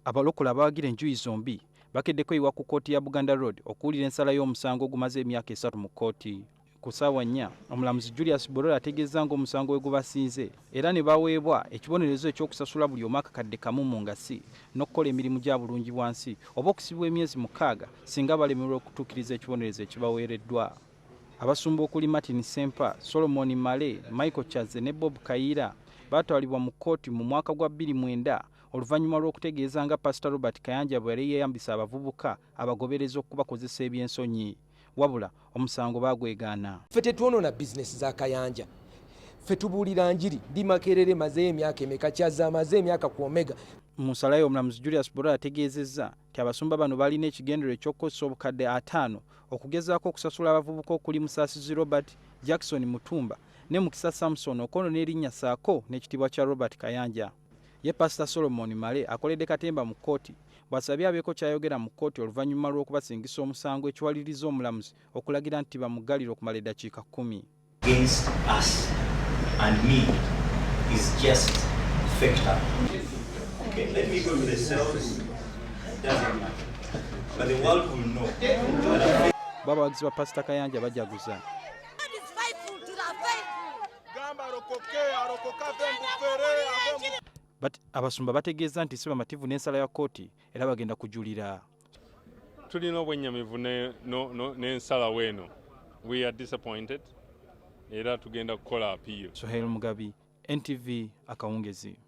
Abalokola abawagira enjuyi zombi bakeddeko ewa ku kkooti ya Buganda Road okuwulira ensala y'omusango ogumaze emyaka 3 mu kkooti. Ku ssaawa 4 omulamuzi Julius Borola ategeeza ng'omusango we gubasinze era ne baweebwa ekibonerezo eky'okusasula buli omu akakadde kamu mu ngasi n'okukola emirimu gya bulungibwansi oba okusibwa emyezi 6 singa balemererwa okutuukiriza ekibonerezo ekibaweereddwa. Abasumba okuli Martin Sempa, Solomon Male, Michael Chaze ne Bob Kayira batwalibwa mu kkooti mu mwaka gwa 2009 oluvannyuma lw'okutegeeza nga Pastor Robert Kayanja bwe yali yeeyambisa abavubuka abagobereza okubakozesa ebyensonyi. Wabula omusango bagwegaana. Ffe tetwonoona bizinesi za Kayanja. Ffe tubuulira njiri ndi Makerere mazeeyo emyaka emeka, Kyaza amaze emyaka ku Omega. Mu nsala ye omulamuzi Julius Borola ategeezezza nti abasumba bano balina ekigendero eky'okukozesa obukadde 5 okugezaako okusasula abavubuka okuli Musaasizi Robert, Jackson Mutumba ne Mukisa Samson Okono n'erinnya ssaako n'ekitiibwa kya Robert Kayanja. Ye Pastor Solomon Male akoledde katemba mu kkooti bw'asabye abeeko kyayogera mu kkooti oluvannyuma lw'okubasingisa omusango ekiwaliriza omulamuzi okulagira nti bamuggalire okumala eddakiika 10. Against us and me is just factor. Okay, let me go to the cells. Doesn't matter. But the world will know. Baba wagizi wa Pastor Kayanja bajaguza. But abasumba bategeeza nti si bamativu n'ensala ya kkooti era bagenda kujulira. Tulina obwennyamivu n'ensala weeno. We are disappointed. Era tugenda kukola appeal. Sohail Mugabi, NTV Akawungezi.